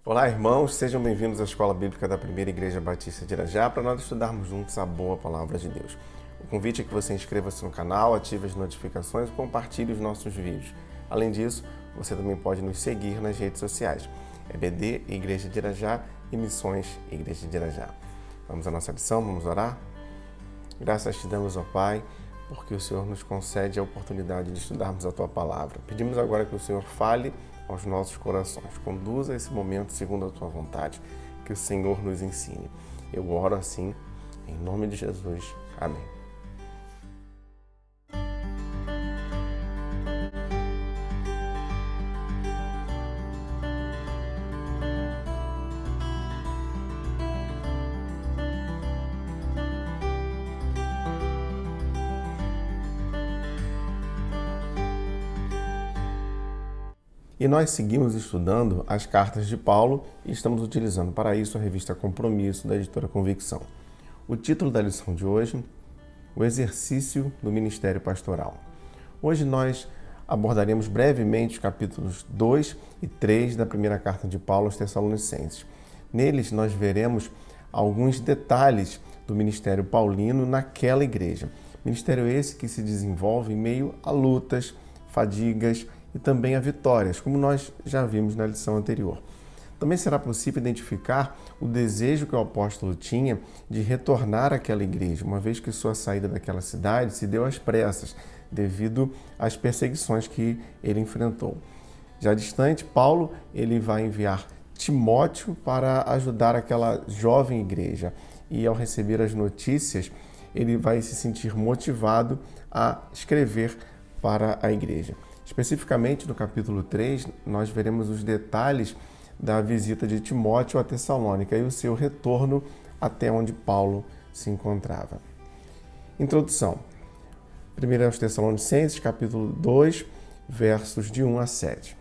Olá, irmãos, sejam bem-vindos à Escola Bíblica da Primeira Igreja Batista de Irajá para nós estudarmos juntos a boa palavra de Deus. O convite é que você inscreva-se no canal, ative as notificações e compartilhe os nossos vídeos. Além disso, você também pode nos seguir nas redes sociais. EBD, Igreja de Irajá e Missões Igreja de Irajá. Vamos à nossa lição, vamos orar? Graças te damos, ó Pai, porque o Senhor nos concede a oportunidade de estudarmos a Tua Palavra. Pedimos agora que o Senhor fale aos nossos corações. Conduza esse momento segundo a Tua vontade, que o Senhor nos ensine. Eu oro assim, em nome de Jesus. Amém. E nós seguimos estudando as cartas de Paulo e estamos utilizando para isso a revista Compromisso, da editora Convicção. O título da lição de hoje, o exercício do ministério pastoral. Hoje nós abordaremos brevemente os capítulos 2 e 3 da primeira carta de Paulo aos Tessalonicenses. Neles nós veremos alguns detalhes do ministério paulino naquela igreja. Ministério esse que se desenvolve em meio a lutas, fadigas e também a vitórias, como nós já vimos na lição anterior. Também será possível identificar o desejo que o apóstolo tinha de retornar àquela igreja, uma vez que sua saída daquela cidade se deu às pressas, devido às perseguições que ele enfrentou. Já distante, Paulo ele vai enviar Timóteo para ajudar aquela jovem igreja, e ao receber as notícias, ele vai se sentir motivado a escrever para a igreja. Especificamente no capítulo 3, nós veremos os detalhes da visita de Timóteo a Tessalônica e o seu retorno até onde Paulo se encontrava. Introdução. 1 aos Tessalonicenses, capítulo 2, versos de 1 a 7.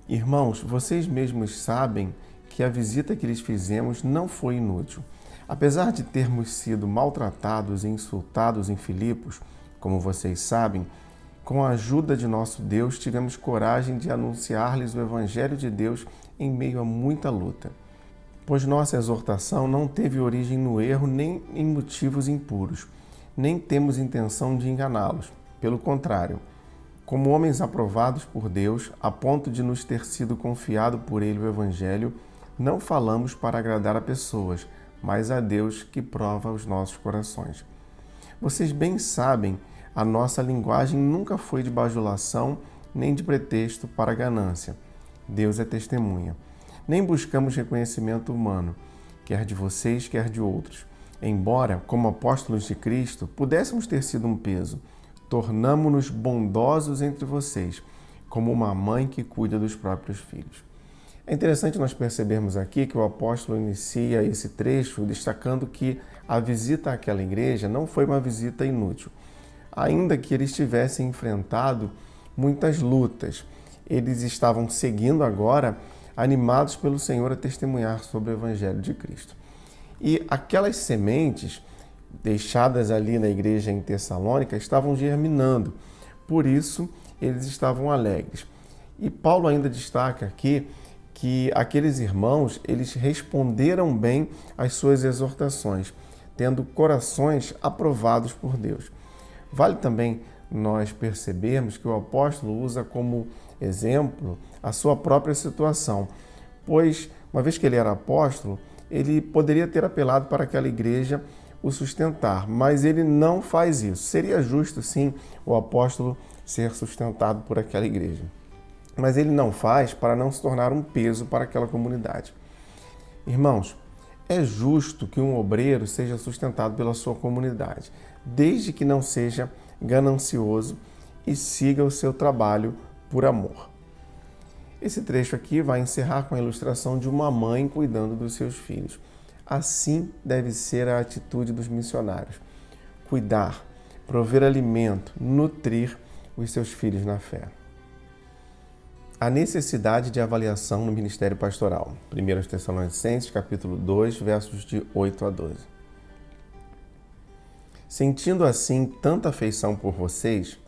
Irmãos, vocês mesmos sabem que a visita que lhes fizemos não foi inútil. Apesar de termos sido maltratados e insultados em Filipos, como vocês sabem, com a ajuda de nosso Deus, tivemos coragem de anunciar-lhes o Evangelho de Deus em meio a muita luta. Pois nossa exortação não teve origem no erro nem em motivos impuros, nem temos intenção de enganá-los. Pelo contrário, como homens aprovados por Deus, a ponto de nos ter sido confiado por Ele o Evangelho, não falamos para agradar a pessoas, mas a Deus que prova os nossos corações. Vocês bem sabem, a nossa linguagem nunca foi de bajulação, nem de pretexto para ganância. Deus é testemunha. Nem buscamos reconhecimento humano, quer de vocês, quer de outros. Embora, como apóstolos de Cristo, pudéssemos ter sido um peso, tornamo-nos bondosos entre vocês, como uma mãe que cuida dos próprios filhos. É interessante nós percebermos aqui que o apóstolo inicia esse trecho destacando que a visita àquela igreja não foi uma visita inútil. Ainda que eles tivessem enfrentado muitas lutas, eles estavam seguindo agora, animados pelo Senhor a testemunhar sobre o Evangelho de Cristo. E aquelas sementes deixadas ali na igreja em Tessalônica estavam germinando, por isso eles estavam alegres. E Paulo ainda destaca aqui que aqueles irmãos, eles responderam bem às suas exortações, tendo corações aprovados por Deus. Vale também nós percebermos que o apóstolo usa como exemplo a sua própria situação, pois, uma vez que ele era apóstolo, ele poderia ter apelado para aquela igreja o sustentar, mas ele não faz isso. Seria justo, sim, o apóstolo ser sustentado por aquela igreja, mas ele não faz para não se tornar um peso para aquela comunidade. Irmãos, é justo que um obreiro seja sustentado pela sua comunidade, desde que não seja ganancioso e siga o seu trabalho por amor. Esse trecho aqui vai encerrar com a ilustração de uma mãe cuidando dos seus filhos. Assim deve ser a atitude dos missionários: cuidar, prover alimento, nutrir os seus filhos na fé. A necessidade de avaliação no ministério pastoral. 1 Tessalonicenses, capítulo 2, versos de 8 a 12. Sentindo assim tanta afeição por vocês,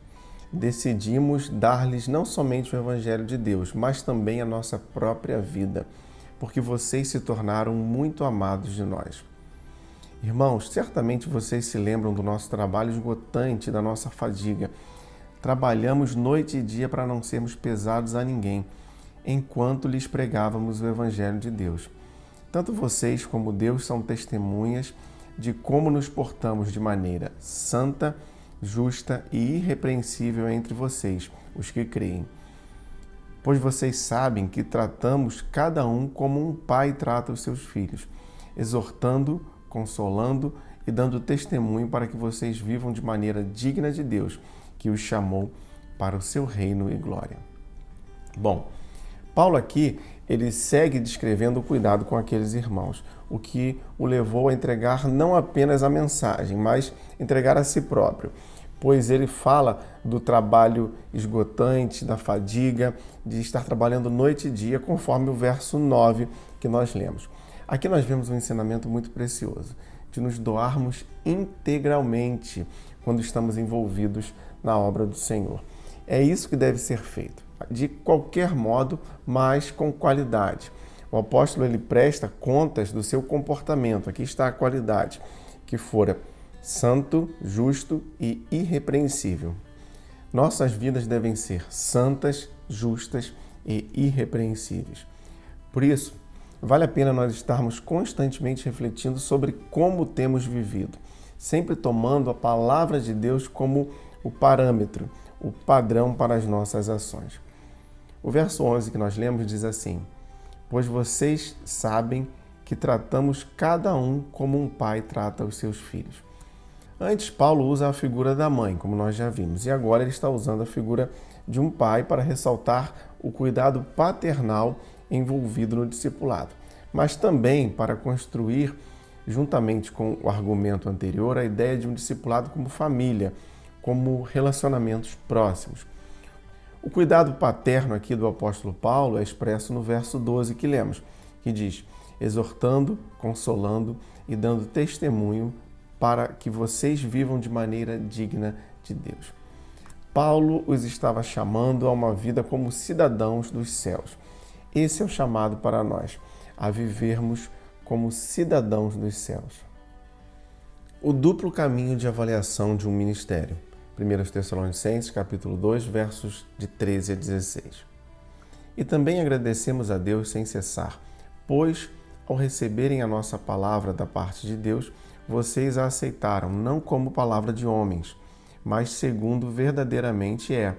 decidimos dar-lhes não somente o Evangelho de Deus, mas também a nossa própria vida, porque vocês se tornaram muito amados de nós. Irmãos, certamente vocês se lembram do nosso trabalho esgotante, da nossa fadiga. Trabalhamos noite e dia para não sermos pesados a ninguém, enquanto lhes pregávamos o Evangelho de Deus. Tanto vocês como Deus são testemunhas de como nos portamos de maneira santa, justa e irrepreensível entre vocês, os que creem. Pois vocês sabem que tratamos cada um como um pai trata os seus filhos, exortando, consolando e dando testemunho para que vocês vivam de maneira digna de Deus, que os chamou para o seu reino e glória. Bom, Paulo aqui, ele segue descrevendo o cuidado com aqueles irmãos, o que o levou a entregar não apenas a mensagem, mas entregar a si próprio, pois ele fala do trabalho esgotante, da fadiga, de estar trabalhando noite e dia, conforme o verso 9 que nós lemos. Aqui nós vemos um ensinamento muito precioso, de nos doarmos integralmente quando estamos envolvidos na obra do Senhor. É isso que deve ser feito, de qualquer modo, mas com qualidade. O apóstolo ele presta contas do seu comportamento. Aqui está a qualidade, que fora santo, justo e irrepreensível. Nossas vidas devem ser santas, justas e irrepreensíveis. Por isso, vale a pena nós estarmos constantemente refletindo sobre como temos vivido, sempre tomando a palavra de Deus como o parâmetro, o padrão para as nossas ações. O verso 11 que nós lemos diz assim: pois vocês sabem que tratamos cada um como um pai trata os seus filhos. Antes, Paulo usa a figura da mãe, como nós já vimos, e agora ele está usando a figura de um pai para ressaltar o cuidado paternal envolvido no discipulado, mas também para construir, juntamente com o argumento anterior, a ideia de um discipulado como família, como relacionamentos próximos. O cuidado paterno aqui do apóstolo Paulo é expresso no verso 12 que lemos, que diz: exortando, consolando e dando testemunho para que vocês vivam de maneira digna de Deus. Paulo os estava chamando a uma vida como cidadãos dos céus. Esse é o chamado para nós, a vivermos como cidadãos dos céus. O duplo caminho de avaliação de um ministério. 1 Tessalonicenses, capítulo 2, versos de 13 a 16. E também agradecemos a Deus sem cessar, pois, ao receberem a nossa palavra da parte de Deus, vocês a aceitaram não como palavra de homens, mas segundo verdadeiramente é,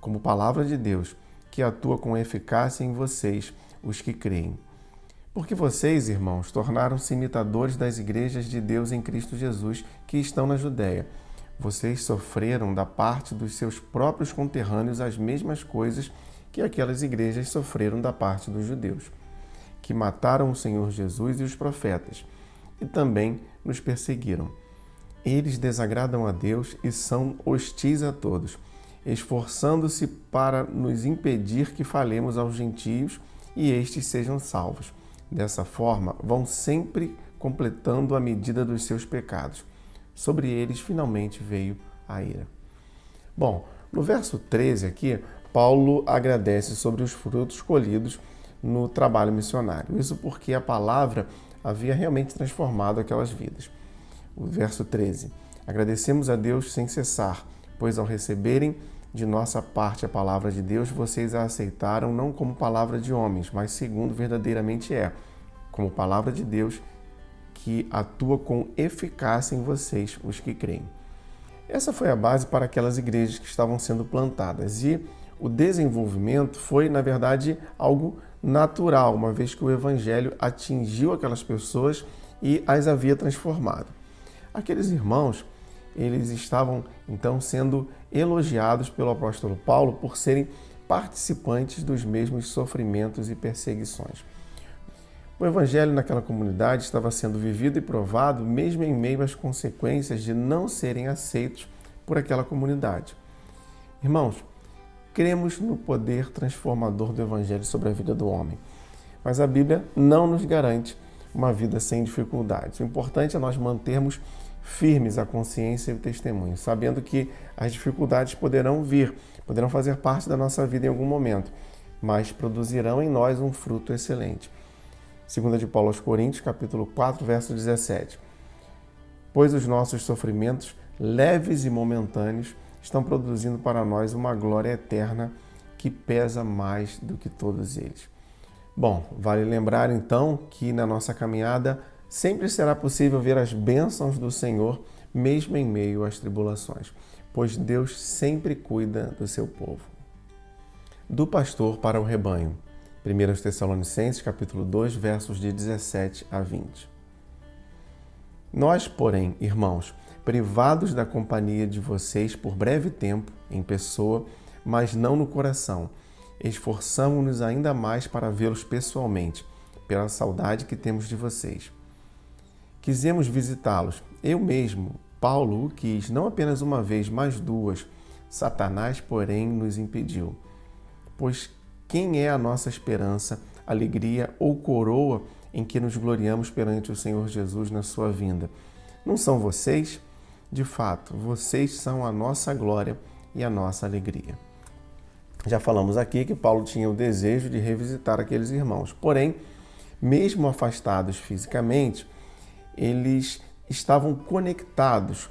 como palavra de Deus, que atua com eficácia em vocês, os que creem. Porque vocês, irmãos, tornaram-se imitadores das igrejas de Deus em Cristo Jesus, que estão na Judéia. Vocês sofreram da parte dos seus próprios conterrâneos as mesmas coisas que aquelas igrejas sofreram da parte dos judeus, que mataram o Senhor Jesus e os profetas, e também nos perseguiram. Eles desagradam a Deus e são hostis a todos, esforçando-se para nos impedir que falemos aos gentios e estes sejam salvos. Dessa forma, vão sempre completando a medida dos seus pecados. Sobre eles, finalmente, veio a ira. Bom, no verso 13 aqui, Paulo agradece sobre os frutos colhidos no trabalho missionário. Isso porque a palavra havia realmente transformado aquelas vidas. O verso 13. Agradecemos a Deus sem cessar, pois ao receberem de nossa parte a palavra de Deus, vocês a aceitaram não como palavra de homens, mas segundo verdadeiramente é, como palavra de Deus, que atua com eficácia em vocês, os que creem. Essa foi a base para aquelas igrejas que estavam sendo plantadas e o desenvolvimento foi, na verdade, algo natural, uma vez que o evangelho atingiu aquelas pessoas e as havia transformado. Aqueles irmãos, eles estavam então sendo elogiados pelo apóstolo Paulo por serem participantes dos mesmos sofrimentos e perseguições. O evangelho naquela comunidade estava sendo vivido e provado mesmo em meio às consequências de não serem aceitos por aquela comunidade. Irmãos, cremos no poder transformador do evangelho sobre a vida do homem, mas a Bíblia não nos garante uma vida sem dificuldades. O importante é nós mantermos firmes a consciência e o testemunho, sabendo que as dificuldades poderão vir, poderão fazer parte da nossa vida em algum momento, mas produzirão em nós um fruto excelente. 2 de Paulo aos Coríntios, capítulo 4, verso 17. Pois os nossos sofrimentos, leves e momentâneos, estão produzindo para nós uma glória eterna que pesa mais do que todos eles. Bom, vale lembrar então que na nossa caminhada sempre será possível ver as bênçãos do Senhor, mesmo em meio às tribulações, pois Deus sempre cuida do seu povo. Do pastor para o rebanho. 1 Tessalonicenses, capítulo 2, versos de 17 a 20. Nós, porém, irmãos, privados da companhia de vocês por breve tempo, em pessoa, mas não no coração, esforçamo-nos ainda mais para vê-los pessoalmente, pela saudade que temos de vocês. Quisemos visitá-los. Eu mesmo, Paulo, o quis, não apenas uma vez, mas duas. Satanás, porém, nos impediu. Pois quem é a nossa esperança, alegria ou coroa em que nos gloriamos perante o Senhor Jesus na sua vinda? Não são vocês? De fato, vocês são a nossa glória e a nossa alegria. Já falamos aqui que Paulo tinha o desejo de revisitar aqueles irmãos. Porém, mesmo afastados fisicamente, eles estavam conectados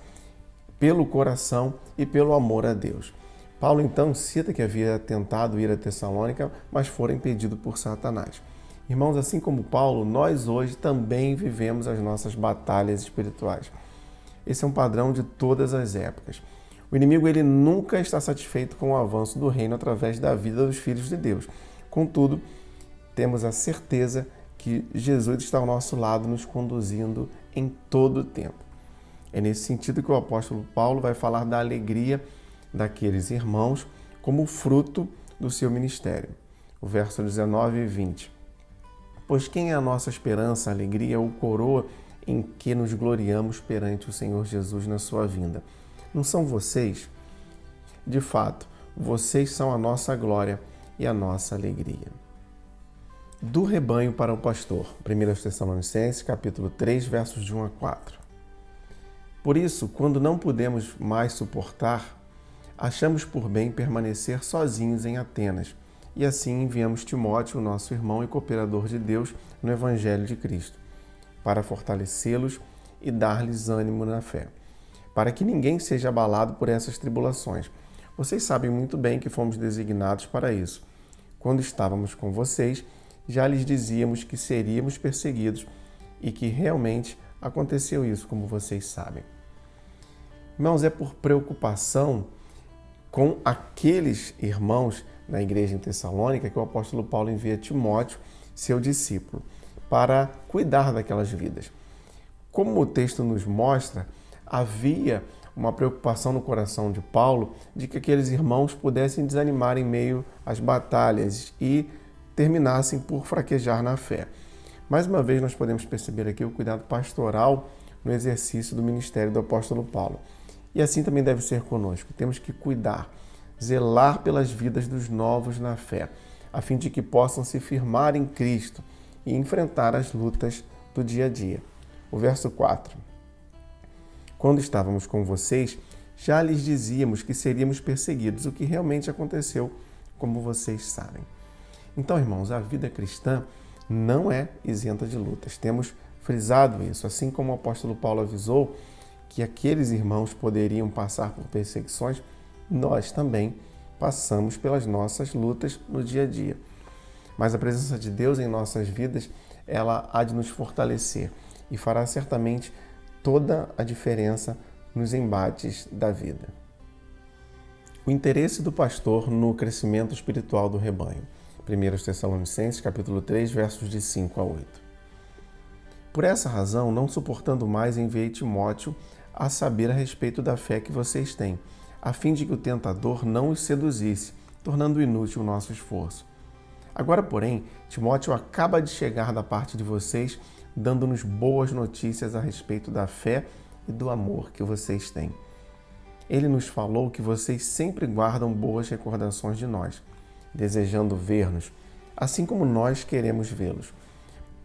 pelo coração e pelo amor a Deus. Paulo então cita que havia tentado ir a Tessalônica, mas fora impedido por Satanás. Irmãos, assim como Paulo, nós hoje também vivemos as nossas batalhas espirituais. Esse é um padrão de todas as épocas. O inimigo ele nunca está satisfeito com o avanço do reino através da vida dos filhos de Deus. Contudo, temos a certeza que Jesus está ao nosso lado, nos conduzindo em todo o tempo. É nesse sentido que o apóstolo Paulo vai falar da alegria daqueles irmãos como fruto do seu ministério. O verso 19 e 20. Pois quem é a nossa esperança, alegria ou coroa em que nos gloriamos perante o Senhor Jesus na sua vinda? Não são vocês? De fato, vocês são a nossa glória e a nossa alegria. Do rebanho para o pastor. 1 Tessalonicenses, capítulo 3, versos de 1 a 4. Por isso, quando não pudemos mais suportar, achamos por bem permanecer sozinhos em Atenas, e assim enviamos Timóteo, nosso irmão e cooperador de Deus no Evangelho de Cristo, para fortalecê-los e dar-lhes ânimo na fé, para que ninguém seja abalado por essas tribulações. Vocês sabem muito bem que fomos designados para isso. Quando estávamos com vocês, já lhes dizíamos que seríamos perseguidos e que realmente aconteceu isso, como vocês sabem. Irmãos, é por preocupação com aqueles irmãos na igreja em Tessalônica que o apóstolo Paulo envia Timóteo, seu discípulo, para cuidar daquelas vidas. Como o texto nos mostra, havia uma preocupação no coração de Paulo de que aqueles irmãos pudessem desanimar em meio às batalhas e terminassem por fraquejar na fé. Mais uma vez, nós podemos perceber aqui o cuidado pastoral no exercício do ministério do apóstolo Paulo. E assim também deve ser conosco. Temos que cuidar, zelar pelas vidas dos novos na fé, a fim de que possam se firmar em Cristo e enfrentar as lutas do dia a dia. O verso 4. Quando estávamos com vocês, já lhes dizíamos que seríamos perseguidos, o que realmente aconteceu, como vocês sabem. Então, irmãos, a vida cristã não é isenta de lutas. Temos frisado isso, assim como o apóstolo Paulo avisou que aqueles irmãos poderiam passar por perseguições, nós também passamos pelas nossas lutas no dia a dia. Mas a presença de Deus em nossas vidas, ela há de nos fortalecer e fará certamente toda a diferença nos embates da vida. O interesse do pastor no crescimento espiritual do rebanho. 1 Tessalonicenses, capítulo 3, versos de 5 a 8. Por essa razão, não suportando mais, enviei Timóteo a saber a respeito da fé que vocês têm, a fim de que o tentador não os seduzisse, tornando inútil o nosso esforço. Agora, porém, Timóteo acaba de chegar da parte de vocês, dando-nos boas notícias a respeito da fé e do amor que vocês têm. Ele nos falou que vocês sempre guardam boas recordações de nós, desejando ver-nos, assim como nós queremos vê-los.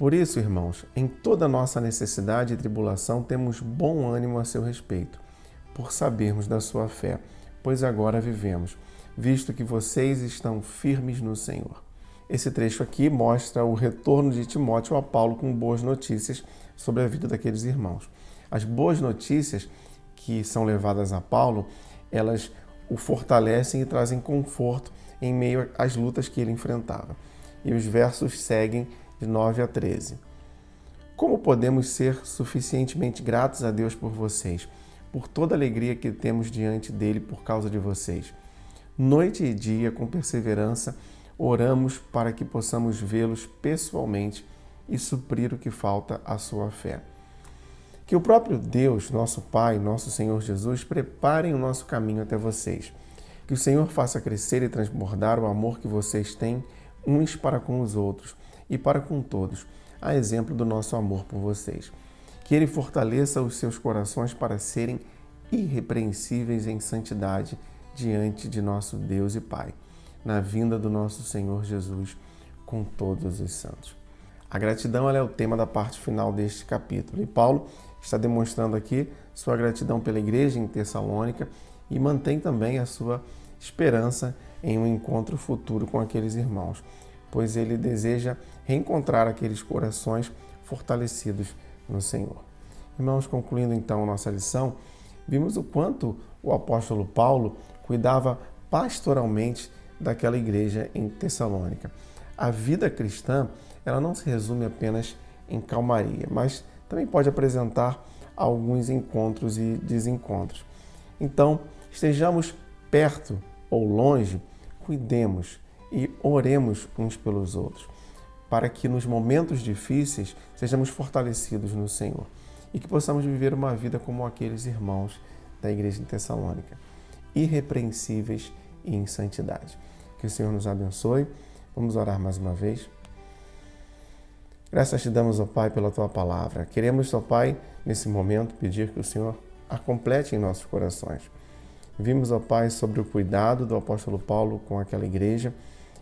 Por isso, irmãos, em toda nossa necessidade e tribulação temos bom ânimo a seu respeito, por sabermos da sua fé, pois agora vivemos, visto que vocês estão firmes no Senhor. Esse trecho aqui mostra o retorno de Timóteo a Paulo com boas notícias sobre a vida daqueles irmãos. As boas notícias que são levadas a Paulo, elas o fortalecem e trazem conforto em meio às lutas que ele enfrentava. E os versos seguem de 9 a 13. Como podemos ser suficientemente gratos a Deus por vocês, por toda a alegria que temos diante dele por causa de vocês? Noite e dia, com perseverança, oramos para que possamos vê-los pessoalmente e suprir o que falta à sua fé. Que o próprio Deus, nosso Pai, nosso Senhor Jesus, preparem o nosso caminho até vocês. Que o Senhor faça crescer e transbordar o amor que vocês têm uns para com os outros e para com todos, a exemplo do nosso amor por vocês. Que Ele fortaleça os seus corações para serem irrepreensíveis em santidade diante de nosso Deus e Pai, na vinda do nosso Senhor Jesus com todos os santos. A gratidão ela é o tema da parte final deste capítulo. E Paulo está demonstrando aqui sua gratidão pela igreja em Tessalônica e mantém também a sua esperança em um encontro futuro com aqueles irmãos, pois ele deseja reencontrar aqueles corações fortalecidos no Senhor. Irmãos, concluindo então nossa lição, vimos o quanto o apóstolo Paulo cuidava pastoralmente daquela igreja em Tessalônica. A vida cristã, ela não se resume apenas em calmaria, mas também pode apresentar alguns encontros e desencontros. Então, estejamos perto ou longe, cuidemos e oremos uns pelos outros, para que nos momentos difíceis sejamos fortalecidos no Senhor e que possamos viver uma vida como aqueles irmãos da igreja em Tessalônica, irrepreensíveis e em santidade. Que o Senhor nos abençoe. Vamos orar mais uma vez. Graças te damos, ó Pai, pela Tua palavra. Queremos, ó Pai, nesse momento, pedir que o Senhor a complete em nossos corações. Vimos, ó Pai, sobre o cuidado do apóstolo Paulo com aquela igreja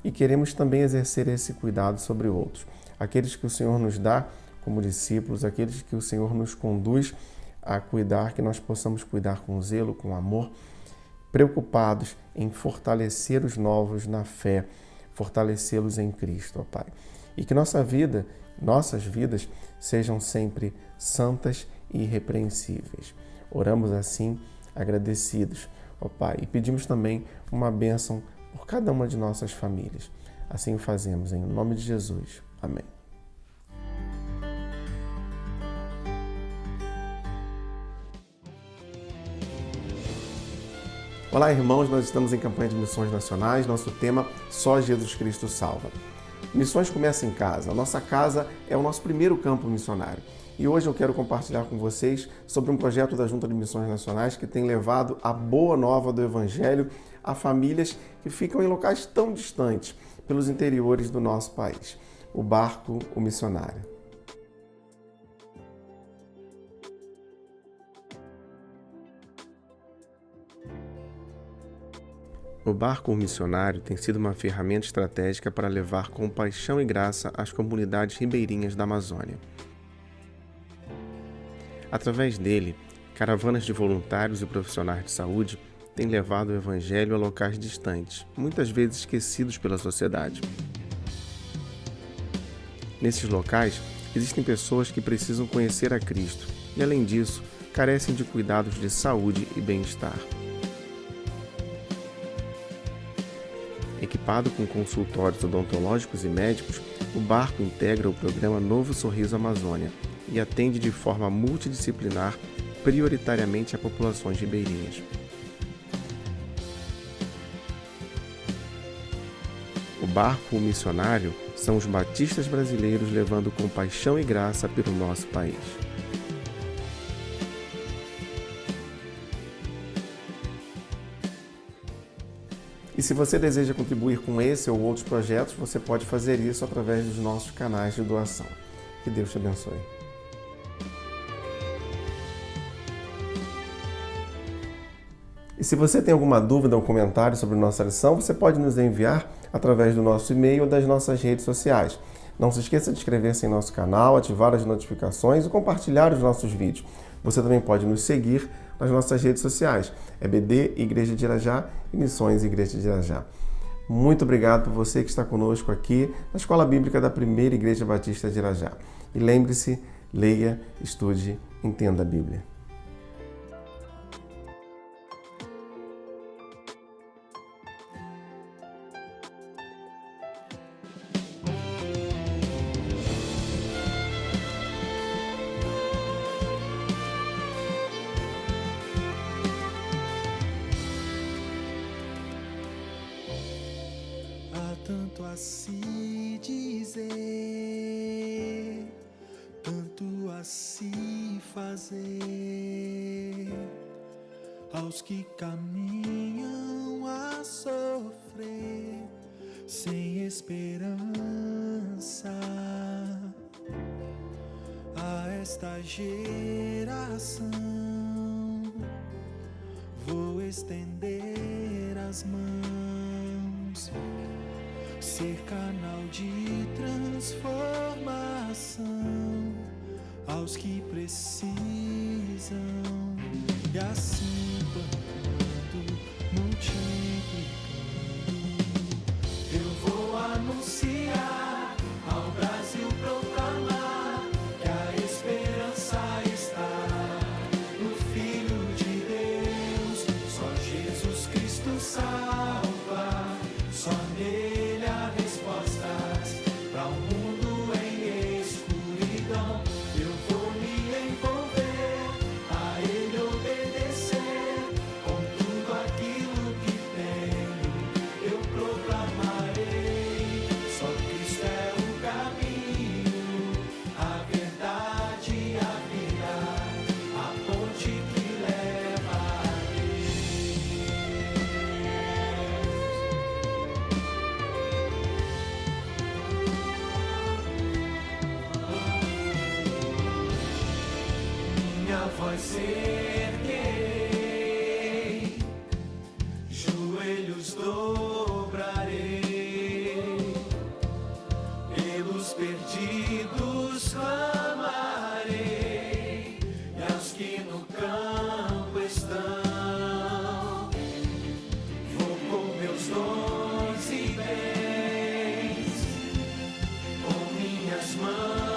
e queremos também exercer esse cuidado sobre outros. Aqueles que o Senhor nos dá como discípulos, aqueles que o Senhor nos conduz a cuidar, que nós possamos cuidar com zelo, com amor, preocupados em fortalecer os novos na fé, fortalecê-los em Cristo, ó Pai. E que nossas vidas sejam sempre santas e irrepreensíveis. Oramos assim, agradecidos, ó Pai, e pedimos também uma bênção por cada uma de nossas famílias. Assim o fazemos, em nome de Jesus. Amém. Olá, irmãos, nós estamos em campanha de missões nacionais. Nosso tema, Só Jesus Cristo Salva. Missões começa em casa. A nossa casa é o nosso primeiro campo missionário. E hoje eu quero compartilhar com vocês sobre um projeto da Junta de Missões Nacionais que tem levado a boa nova do Evangelho a famílias que ficam em locais tão distantes pelos interiores do nosso país. O Barco, o Missionário. O Barco Missionário tem sido uma ferramenta estratégica para levar compaixão e graça às comunidades ribeirinhas da Amazônia. Através dele, caravanas de voluntários e profissionais de saúde têm levado o Evangelho a locais distantes, muitas vezes esquecidos pela sociedade. Nesses locais, existem pessoas que precisam conhecer a Cristo e, além disso, carecem de cuidados de saúde e bem-estar. Equipado com consultórios odontológicos e médicos, o barco integra o programa Novo Sorriso Amazônia e atende de forma multidisciplinar prioritariamente a populações ribeirinhas. O Barco Missionário são os batistas brasileiros levando compaixão e graça pelo nosso país. E se você deseja contribuir com esse ou outros projetos, você pode fazer isso através dos nossos canais de doação. Que Deus te abençoe. E se você tem alguma dúvida ou comentário sobre nossa lição, você pode nos enviar através do nosso e-mail ou das nossas redes sociais. Não se esqueça de inscrever-se em nosso canal, ativar as notificações e compartilhar os nossos vídeos. Você também pode nos seguir nas nossas redes sociais, EBD Igreja de Irajá e Missões Igreja de Irajá. Muito obrigado por você que está conosco aqui na Escola Bíblica da Primeira Igreja Batista de Irajá. E lembre-se, leia, estude, entenda a Bíblia. Tanto a se dizer, tanto a se fazer, aos que caminham a sofrer, sem esperança, a esta geração vou estender as mãos, ser canal de transformação aos que precisam, e assim plantando, multiplicando, eu vou anunciar ao Brasil, proclamar que a esperança está no Filho de Deus. Só Jesus Cristo salva, só nele há respostas para um mundo em escuridão. Eu vou me envolver, a ele obedecer, com tudo aquilo que tenho eu proclamarei. Só Cristo é o caminho, a verdade e a vida, a ponte que leva a Deus. Minha voz erguerei, joelhos dobrarei, pelos perdidos clamarei, e aos que no campo estão, vou com meus dons e bens, com minhas mãos